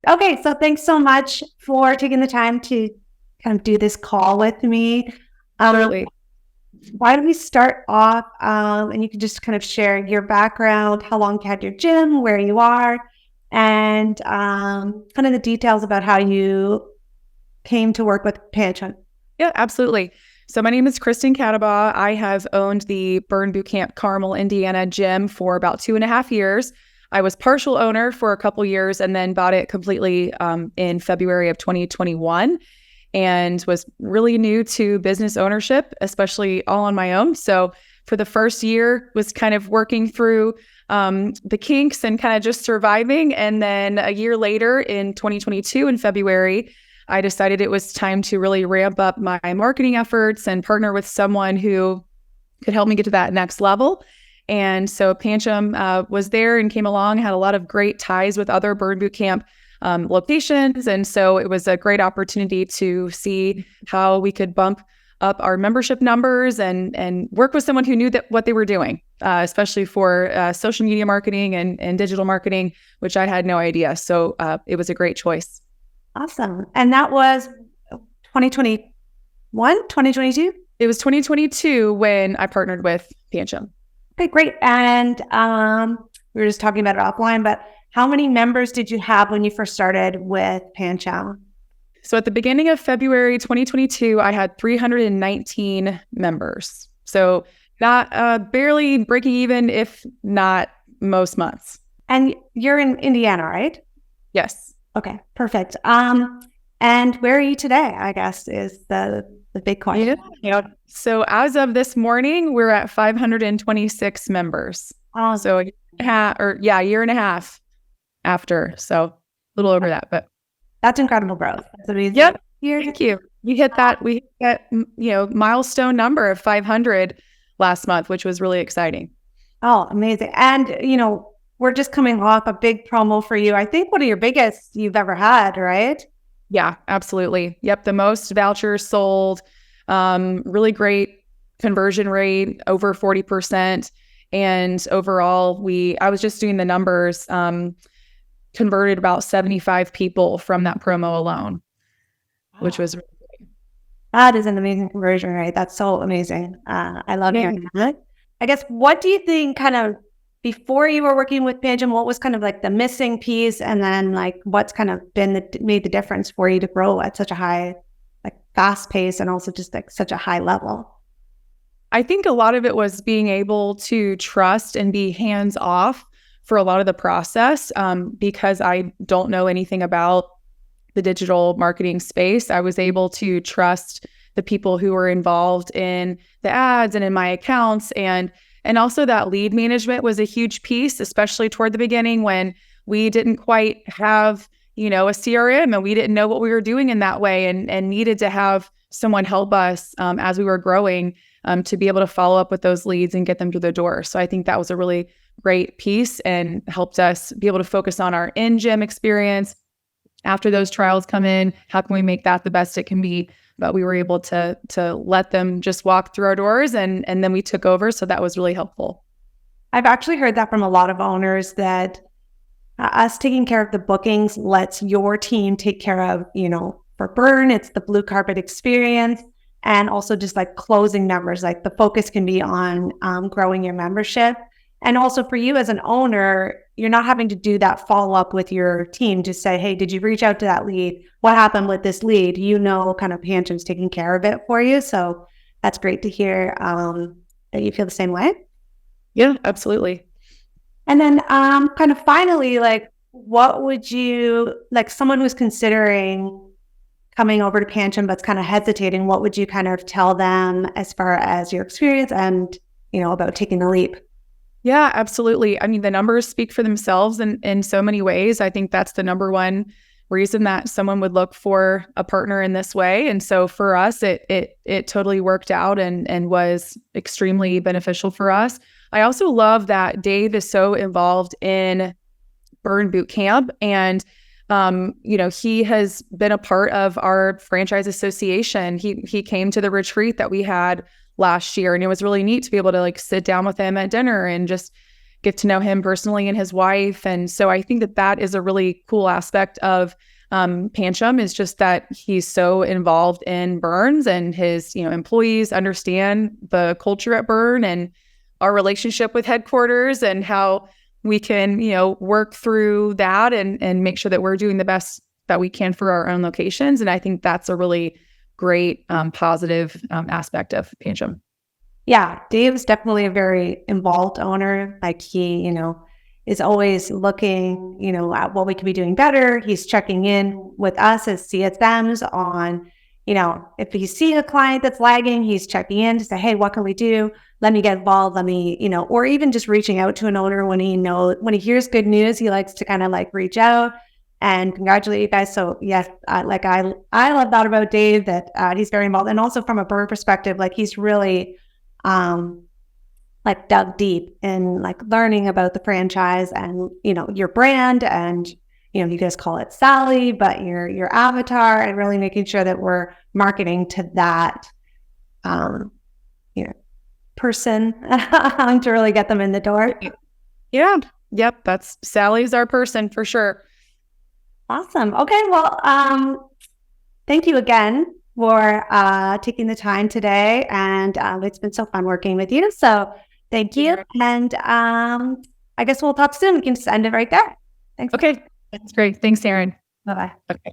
Okay, so thanks so much for taking the time to kind of do this call with me. Um, Absolutely. why don't we start off and you can just kind of share your background, how long you had your gym, where you are, and kind of the details about how you came to work with Pancham. Yeah, absolutely. So my name is Kristen Catabaugh. I have owned the Burn Boot Camp Carmel, Indiana gym for about 2.5 years. I was partial owner for a couple years and then bought it completely in February of 2021 and was really new to business ownership, especially all on my own. So for the first year was kind of working through the kinks and kind of just surviving. And then a year later in 2022 in February, I decided it was time to really ramp up my marketing efforts and partner with someone who could help me get to that next level. And so Pancham was there and came along, had a lot of great ties with other Burn Boot Camp locations. And so it was a great opportunity to see how we could bump up our membership numbers and work with someone who knew that what they were doing, especially for social media marketing and digital marketing, which I had no idea. So it was a great choice. Awesome. And that was 2021, 2022? It was 2022 when I partnered with Pancham. Okay, great. And we were just talking about it offline, but how many members did you have when you first started with Pancham? So at the beginning of February 2022, I had 319 members. So not barely breaking even, if not most months. And you're in Indiana, right? Yes. Okay, perfect. And where are you today, I guess, is the big question. So as of this morning, we're at 526 members. So a year and a half after. So a little over that, but that's incredible growth. That's amazing. Yep. Thank you. We hit that milestone number of 500 last month, which was really exciting. Oh, amazing. And, we're just coming off a big promo for you. I think one of your biggest you've ever had, right? Yeah, absolutely. Yep. The most vouchers sold, really great conversion rate, over 40%. And overall, I was just doing the numbers, converted about 75 people from that promo alone, which was really great. That is an amazing conversion rate. That's so amazing. I love hearing that. I guess, what do you think kind of before you were working with Pancham, what was kind of like the missing piece? And then like, what's kind of made the difference for you to grow at such a high, like fast pace and also just like such a high level? I think a lot of it was being able to trust and be hands off for a lot of the process, because I don't know anything about the digital marketing space. I was able to trust the people who were involved in the ads and in my accounts, and also that lead management was a huge piece, especially toward the beginning when we didn't quite have, a CRM and we didn't know what we were doing in that way and needed to have someone help us as we were growing, to be able to follow up with those leads and get them to the door. So I think that was a really great piece and helped us be able to focus on our in-gym experience. After those trials come in, how can we make that the best it can be? But we were able to let them just walk through our doors and then we took over. So that was really helpful. I've actually heard that from a lot of owners that us taking care of the bookings lets your team take care of, for Burn, it's the blue carpet experience and also just like closing numbers. Like the focus can be on growing your membership. And also for you as an owner, you're not having to do that follow up with your team to say, hey, did you reach out to that lead? What happened with this lead? Kind of Pancham's taking care of it for you. So that's great to hear that you feel the same way. Yeah, absolutely. And then kind of finally, like, what would you, like someone who's considering coming over to Pancham but's kind of hesitating, what would you kind of tell them as far as your experience and, about taking the leap? Yeah, absolutely. I mean, the numbers speak for themselves in so many ways. I think that's the number one reason that someone would look for a partner in this way. And so for us, it totally worked out and was extremely beneficial for us. I also love that Dave is so involved in Burn Boot Camp and he has been a part of our franchise association. He came to the retreat that we had last year, and it was really neat to be able to like sit down with him at dinner and just get to know him personally and his wife. And so I think that that is a really cool aspect of Pancham, is just that he's so involved in Burns, and his, employees understand the culture at Burn and our relationship with headquarters, and how we can, work through that and make sure that we're doing the best that we can for our own locations. And I think that's a really great positive aspect of Pancham. Yeah, Dave's definitely a very involved owner. Like he, is always looking, at what we could be doing better. He's checking in with us as CSMs on, if he's seeing a client that's lagging, he's checking in to say, hey, what can we do? Let me get involved. Let me, or even just reaching out to an owner when he hears good news, he likes to kind of like reach out and congratulate you guys. So yes, I love that about Dave, that he's very involved. And also from a Burn perspective, like he's really, like dug deep in like learning about the franchise and, your brand, and, you guys call it Sally, but your avatar, and really making sure that we're marketing to that, person to really get them in the door. Yeah. Yep. That's Sally's our person for sure. Awesome. Okay. Well, thank you again for taking the time today. And it's been so fun working with you. So thank you. And I guess we'll talk soon. We can just end it right there. Thanks. Okay. That's great. Thanks, Erin. Bye-bye. Okay.